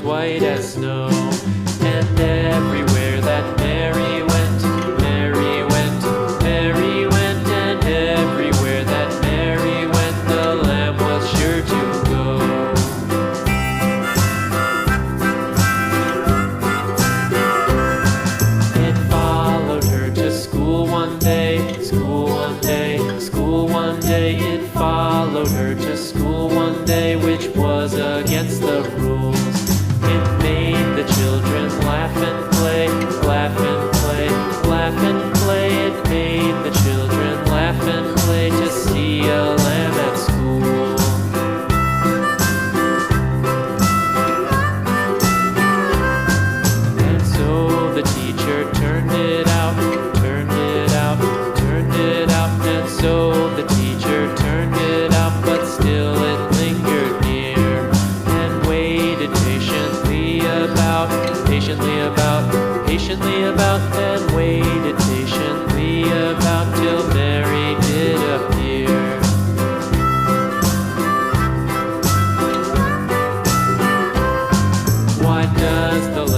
white as snow. And everywhere that Mary went, Mary went, Mary went, and everywhere that Mary went, the lamb was sure to go. It followed her to school one day, school one day, school one day. It followed her to school one day, which was against the rules. It made the children laugh and play, laugh and play, laugh and play. It made the children laugh and play to see a lamb at school. And so the teacher turned it out, turned it out, turned it out. And so the teacher turned it out, but still it lingered near and waited patiently about, patiently about, patiently about, and waited patiently about till Mary